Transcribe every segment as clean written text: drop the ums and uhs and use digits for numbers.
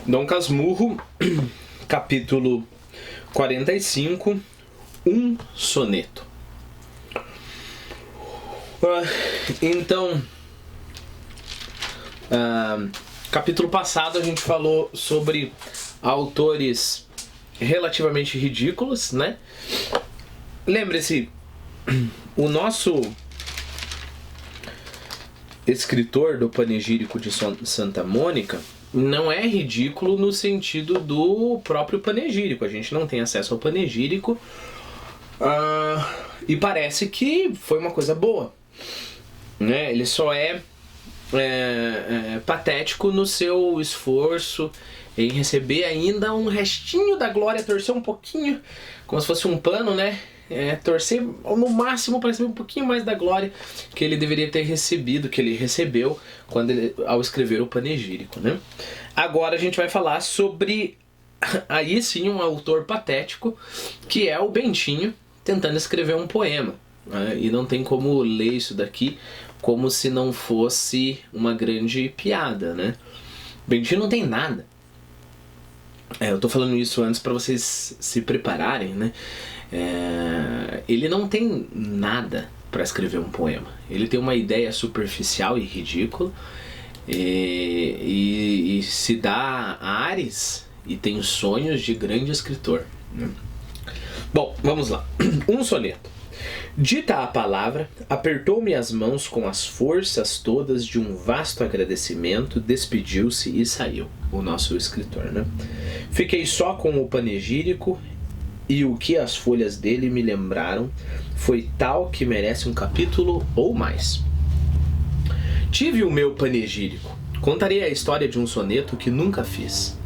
Dom Casmurro, capítulo 45, um soneto. Então, capítulo passado a gente falou sobre autores relativamente ridículos, né? Lembre-se, o nosso escritor do panegírico de Santa Mônica não é ridículo no sentido do próprio panegírico. A gente não tem acesso ao panegírico e parece que foi uma coisa boa, né? Ele só é patético no seu esforço em receber ainda um restinho da glória, torcer um pouquinho, como se fosse um pano, né? Torcer no máximo para receber um pouquinho mais da glória que ele deveria ter recebido, que ele recebeu ao escrever o panegírico, né? Agora a gente vai falar sobre, aí sim, um autor patético, que é o Bentinho tentando escrever um poema, né? E não tem como ler isso daqui como se não fosse uma grande piada, né? Bentinho não tem nada. Eu tô falando isso antes para vocês se prepararem, né? Ele não tem nada para escrever um poema. Ele tem uma ideia superficial e ridícula e se dá ares e tem sonhos de grande escritor, né? Bom, vamos lá. Um soneto. Dita a palavra, apertou-me as mãos com as forças todas de um vasto agradecimento, despediu-se e saiu, o nosso escritor, né? Fiquei só com o panegírico e o que as folhas dele me lembraram foi tal que merece um capítulo ou mais. Tive o meu panegírico. Contarei a história de um soneto que nunca fiz.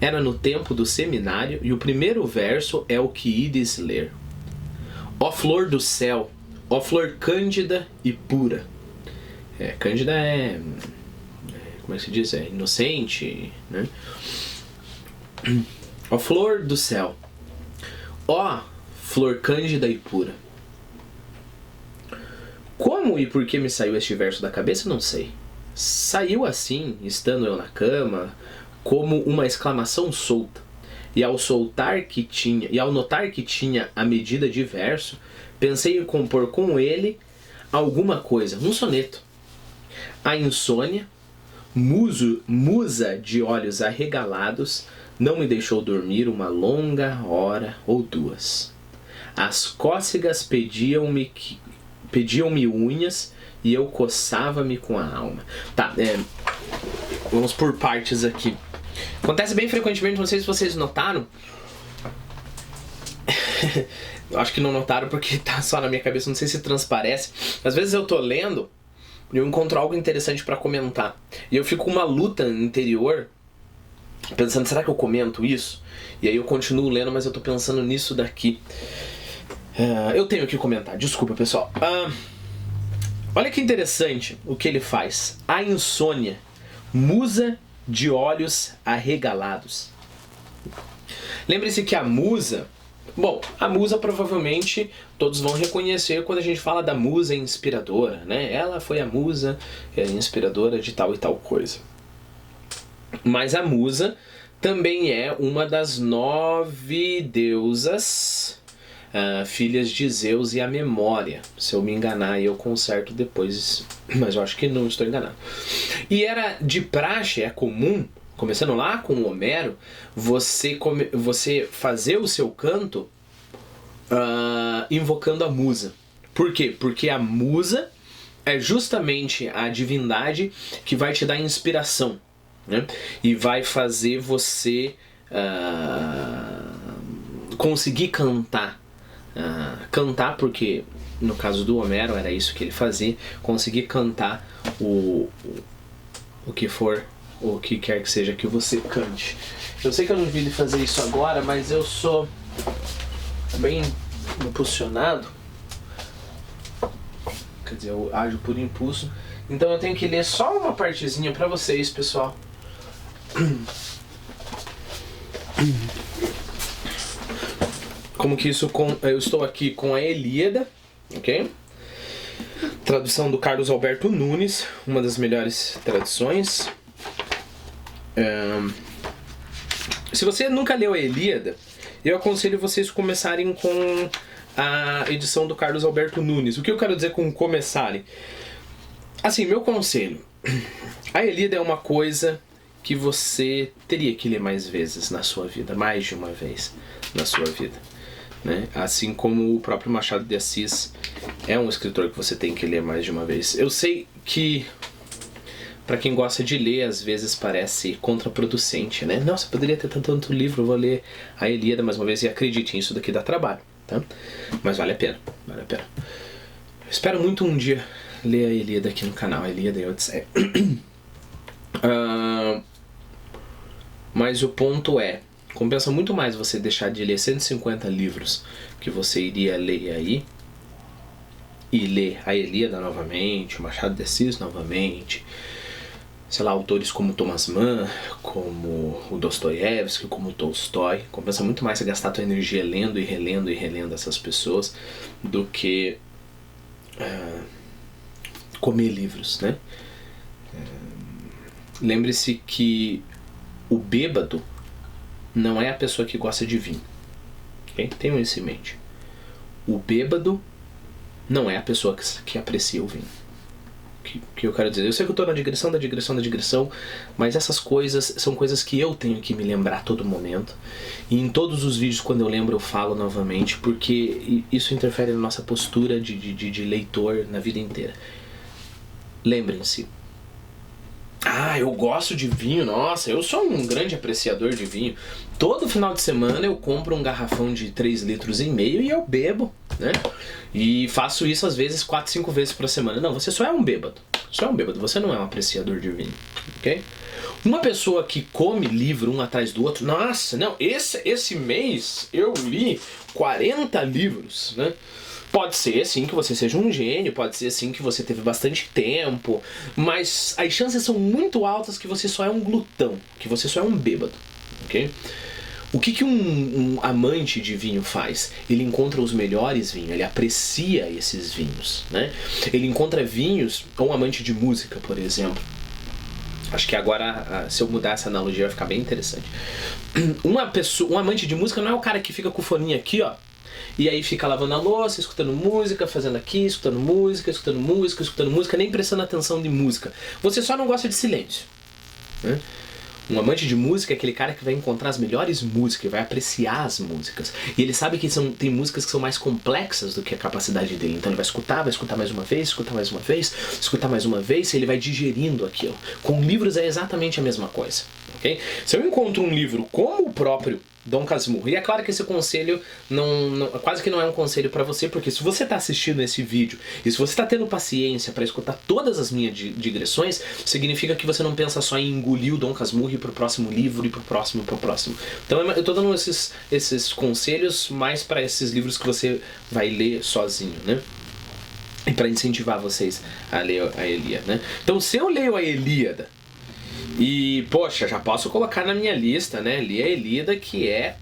Era no tempo do seminário e o primeiro verso é o que ides ler. Ó flor do céu, ó flor cândida e pura. Cândida como é que se diz? É inocente, né? Ó flor do céu, ó flor cândida e pura. Como e por que me saiu este verso da cabeça, não sei. Saiu assim, estando eu na cama, como uma exclamação solta. E ao notar que tinha a medida de verso, pensei em compor com ele alguma coisa, um soneto. A insônia, musa de olhos arregalados, não me deixou dormir uma longa hora ou duas. As cócegas pediam-me unhas e eu coçava-me com a alma. Tá, vamos por partes aqui. Acontece bem frequentemente, não sei se vocês notaram. Eu acho que não notaram porque tá só na minha cabeça, não sei se transparece. Às vezes eu tô lendo e eu encontro algo interessante pra comentar. E eu fico com uma luta interior, pensando, será que eu comento isso? E aí eu continuo lendo, mas eu tô pensando nisso daqui. Eu tenho que comentar, desculpa pessoal. Olha que interessante o que ele faz. A insônia, musa de olhos arregalados. Lembre-se que a musa... Bom, a musa provavelmente todos vão reconhecer quando a gente fala da musa inspiradora, né? Ela foi a musa inspiradora de tal e tal coisa. Mas a musa também é uma das 9 deusas filhas de Zeus e a memória. Se eu me enganar, eu conserto depois, mas eu acho que não estou enganado. E era de praxe, é comum, começando lá com o Homero, você fazer o seu canto invocando a musa. Por quê? Porque a musa é justamente a divindade que vai te dar inspiração, né? E vai fazer você conseguir cantar. Cantar, porque no caso do Homero era isso que ele fazia, conseguir cantar o que for, o que quer que seja que você cante. Eu sei que eu não devia fazer isso agora, mas eu sou bem impulsionado, quer dizer, eu ajo por impulso, então eu tenho que ler só uma partezinha pra vocês, pessoal. Como que isso eu estou aqui com a Ilíada, ok? Tradução do Carlos Alberto Nunes, uma das melhores traduções. Se você nunca leu a Ilíada, eu aconselho vocês começarem com a edição do Carlos Alberto Nunes. O que eu quero dizer com começarem? Assim, meu conselho. A Ilíada é uma coisa que você teria que ler mais vezes na sua vida, mais de uma vez na sua vida, né? Assim como o próprio Machado de Assis é um escritor que você tem que ler mais de uma vez. Eu sei que para quem gosta de ler, às vezes parece contraproducente, né? Nossa, poderia ter tanto livro, vou ler a Ilíada mais uma vez. E acreditem, isso daqui dá trabalho, tá? Mas vale a pena, vale a pena. Eu espero muito um dia ler a Ilíada aqui no canal, a Ilíada e a Odisseia. Mas o ponto é, compensa muito mais você deixar de ler 150 livros que você iria ler aí e ler a Ilíada novamente, o Machado de Assis novamente, sei lá, autores como Thomas Mann, como o Dostoiévski, como o Tolstói. Compensa muito mais você gastar tua energia lendo e relendo essas pessoas do que comer livros, né? Lembre-se que o bêbado não é a pessoa que gosta de vinho, okay? Tenham isso em mente. O bêbado não é a pessoa que aprecia o vinho. Que eu quero dizer, eu sei que eu estou na digressão, mas essas coisas são coisas que eu tenho que me lembrar a todo momento. E em todos os vídeos, quando eu lembro, eu falo novamente, porque isso interfere na nossa postura de leitor na vida inteira. Lembrem-se. Ah, eu gosto de vinho, nossa, eu sou um grande apreciador de vinho. Todo final de semana eu compro um garrafão de 3,5 litros e eu bebo, né? E faço isso às vezes 4, 5 vezes por semana. Não, você só é um bêbado. Só é um bêbado, você não é um apreciador de vinho, ok? Uma pessoa que come livro um atrás do outro, nossa, não, esse mês eu li 40 livros, né? Pode ser sim que você seja um gênio, pode ser sim que você teve bastante tempo, mas as chances são muito altas que você só é um glutão, que você só é um bêbado, ok? O que um amante de vinho faz? Ele encontra os melhores vinhos, ele aprecia esses vinhos, né? Ele encontra vinhos, ou um amante de música, por exemplo. Acho que agora, se eu mudar essa analogia, vai ficar bem interessante. Um amante de música não é o cara que fica com o foninho aqui, ó, e aí fica lavando a louça, escutando música, fazendo aqui, escutando música, nem prestando atenção de música. Você só não gosta de silêncio, né? Um amante de música é aquele cara que vai encontrar as melhores músicas, vai apreciar as músicas. E ele sabe que tem músicas que são mais complexas do que a capacidade dele. Então ele vai escutar mais uma vez, e ele vai digerindo aquilo. Com livros é exatamente a mesma coisa, ok? Se eu encontro um livro como o próprio Dom Casmurro, e é claro que esse conselho quase que não é um conselho pra você, porque se você tá assistindo esse vídeo e se você tá tendo paciência pra escutar todas as minhas digressões, significa que você não pensa só em engolir o Dom Casmurro e ir pro próximo livro e pro próximo. Então eu tô dando esses conselhos mais pra esses livros que você vai ler sozinho, né? E pra incentivar vocês a ler a Ilíada, né? Então se eu leio a Ilíada e, poxa, já posso colocar na minha lista, né? Li a Ilíada, que é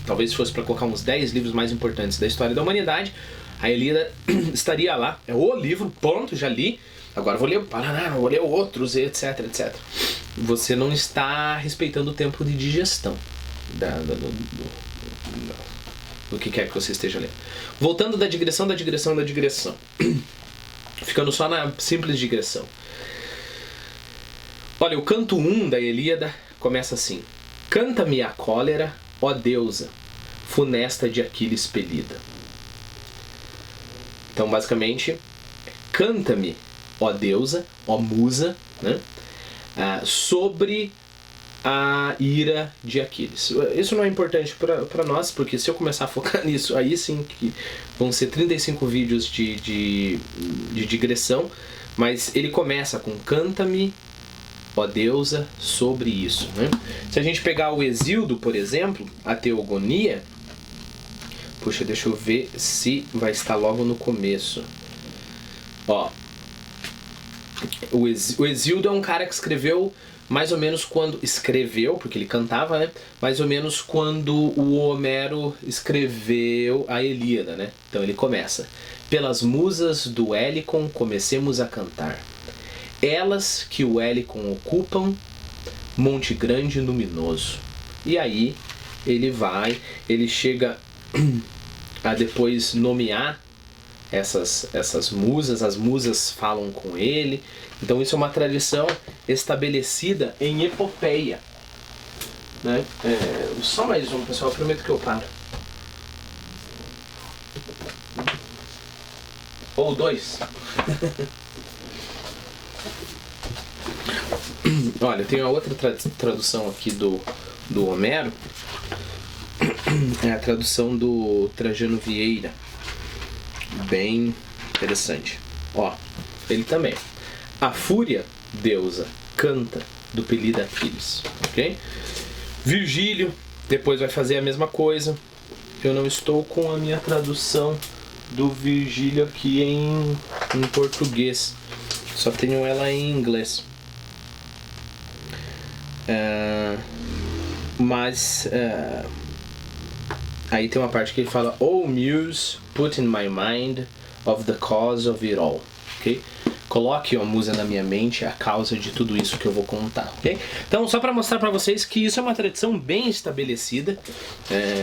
talvez fosse para colocar uns 10 livros mais importantes da história da humanidade, a Ilíada estaria lá. É o livro, ponto, já li. Agora vou ler o Paraná, vou ler outros, etc, etc. Você não está respeitando o tempo de digestão do que quer que você esteja lendo. Voltando da digressão. Ficando só na simples digressão. Olha, o canto 1 da Ilíada começa assim: Canta-me a cólera, ó deusa, funesta de Aquiles pelida. Então, basicamente, canta-me, ó deusa, ó musa, né, sobre a ira de Aquiles. Isso não é importante para nós, porque se eu começar a focar nisso, aí sim que vão ser 35 vídeos de digressão, mas ele começa com canta-me, ó deusa, sobre isso, né? Se a gente pegar o Hesíodo, por exemplo, a Teogonia, puxa, deixa eu ver se vai estar logo no começo. Ó, o Hesíodo é um cara que escreveu mais ou menos quando... Escreveu, porque ele cantava, né? Mais ou menos quando o Homero escreveu a Ilíada, né? Então ele começa: Pelas musas do Hélicon comecemos a cantar. Elas que o Hélicon ocupam, monte grande e luminoso, E aí ele chega a depois nomear essas musas, as musas falam com ele. Então isso é uma tradição estabelecida em epopeia, né? Só mais um, pessoal, eu prometo que eu paro. Ou dois. Olha, tem uma outra tradução aqui do Homero. É a tradução do Trajano Vieira. Bem interessante. Ó, ele também. A fúria, deusa, canta do Pelida Aquiles. Ok? Virgílio, depois vai fazer a mesma coisa. Eu não estou com a minha tradução do Virgílio aqui em português. Só tenho ela em inglês. Mas aí tem uma parte que ele fala: "Oh Muse, put in my mind of the cause of it all." Ok? Coloque a musa na minha mente, a causa de tudo isso que eu vou contar, ok? Então, só para mostrar para vocês que isso é uma tradição bem estabelecida.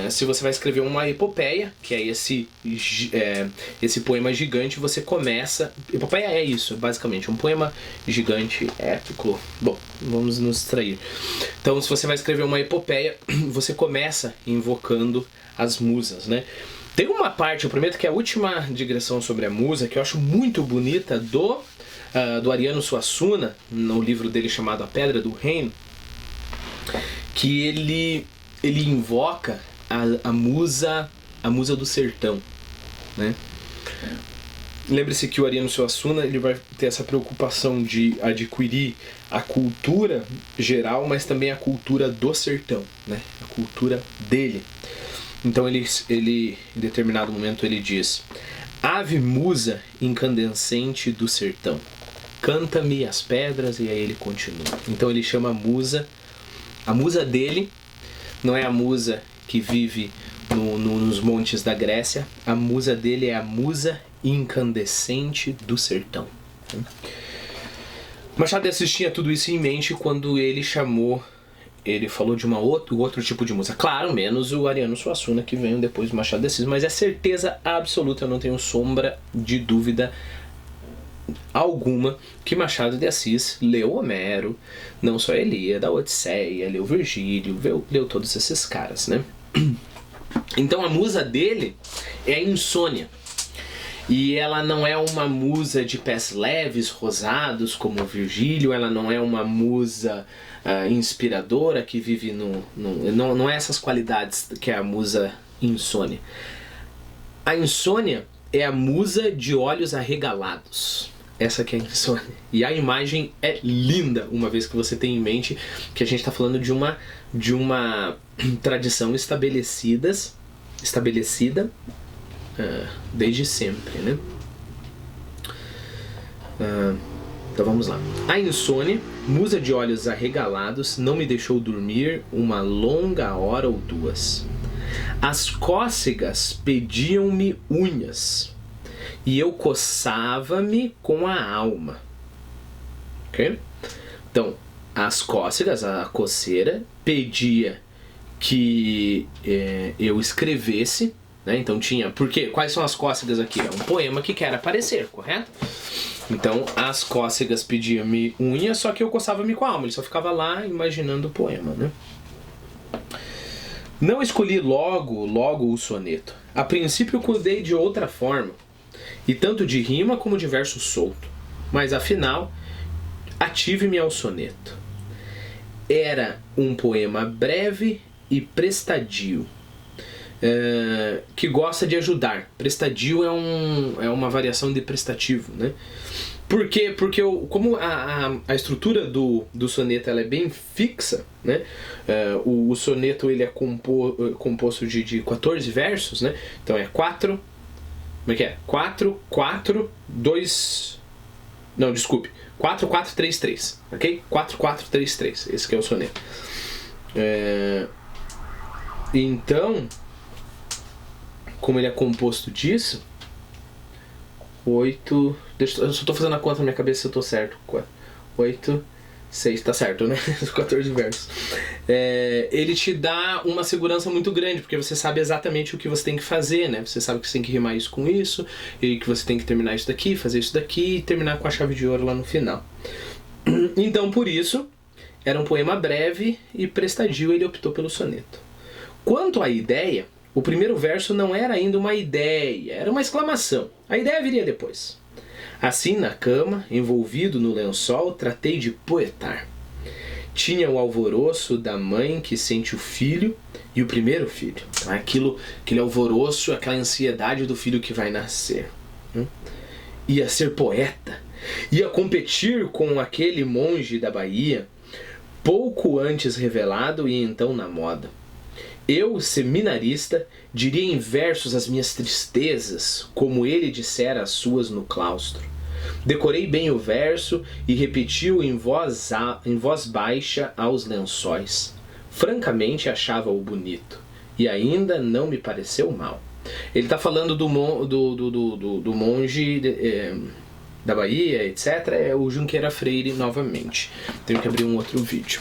Se você vai escrever uma epopeia, que é esse poema gigante, você começa... Epopeia é isso, basicamente, um poema gigante, épico. Bom, vamos nos distrair. Então, se você vai escrever uma epopeia, você começa invocando as musas, né? Tem uma parte, eu prometo que é a última digressão sobre a musa, que eu acho muito bonita, do Ariano Suassuna, no livro dele chamado A Pedra do Reino, que ele invoca a musa do sertão, né? Lembre-se que o Ariano Suassuna ele vai ter essa preocupação de adquirir a cultura geral, mas também a cultura do sertão, né? A cultura dele. Então ele em determinado momento ele diz: "Ave musa incandescente do sertão, canta-me as pedras", e aí ele continua. Então ele chama a musa dele não é a musa que vive nos montes da Grécia, a musa dele é a musa incandescente do sertão. Machado de Assis tinha tudo isso em mente quando ele falou de outro tipo de musa. Claro, menos o Ariano Suassuna, que veio depois do Machado de Assis, mas é certeza absoluta, eu não tenho sombra de dúvida alguma que Machado de Assis leu Homero, não só Ilíada, a Odisseia, leu Virgílio, leu todos esses caras, né? Então a musa dele é a insônia. E ela não é uma musa de pés leves, rosados, como o Virgílio, ela não é uma musa inspiradora que vive não é essas qualidades que é a musa insônia. A insônia é a musa de olhos arregalados. Essa que é a insônia. E a imagem é linda, uma vez que você tem em mente que a gente está falando de uma tradição estabelecida desde sempre, né? Então vamos lá. A insônia, musa de olhos arregalados, não me deixou dormir uma longa hora ou duas. As cócegas pediam-me unhas, e eu coçava-me com a alma. Ok? Então, as cócegas, a coceira, pedia que eu escrevesse, né? Então tinha... Porque quais são as cócegas aqui? É um poema que quer aparecer, correto? Então, as cócegas pediam-me unha, só que eu coçava-me com a alma. Ele só ficava lá imaginando o poema, né? Não escolhi logo o soneto. A princípio cuidei de outra forma, e tanto de rima como de verso solto. Mas afinal, ative-me ao soneto. Era um poema breve e prestadio, que gosta de ajudar. Prestadio é uma variação de prestativo, né? Por quê? Porque como a estrutura do soneto ela é bem fixa, né? O soneto ele é composto de 14 versos, né? Então é 4... Como é que é? 4, 4, 2... Não, desculpe. 4, 4, 3, 3. Ok? 4, 4, 3, 3. Esse que é o soneto. Então, como ele é composto disso... 8... eu só estou fazendo a conta na minha cabeça se eu estou certo. 8, 6, tá certo, né? Os 14 versos. Ele te dá uma segurança muito grande, porque você sabe exatamente o que você tem que fazer, né? Você sabe que você tem que rimar isso com isso, e que você tem que terminar isso daqui, fazer isso daqui, e terminar com a chave de ouro lá no final. Então, por isso, era um poema breve e prestadio, ele optou pelo soneto. Quanto à ideia, o primeiro verso não era ainda uma ideia, era uma exclamação. A ideia viria depois. Assim, na cama, envolvido no lençol, tratei de poetar. Tinha o alvoroço da mãe que sente o filho e o primeiro filho. Aquele alvoroço, aquela ansiedade do filho que vai nascer. Ia ser poeta. Ia competir com aquele monge da Bahia, pouco antes revelado e então na moda. Eu, seminarista, diria em versos as minhas tristezas, como ele dissera as suas no claustro. Decorei bem o verso e repeti-o em voz baixa aos lençóis. Francamente achava-o bonito, e ainda não me pareceu mal. Ele está falando do monge da Bahia, etc. É o Junqueira Freire novamente. Tenho que abrir um outro vídeo.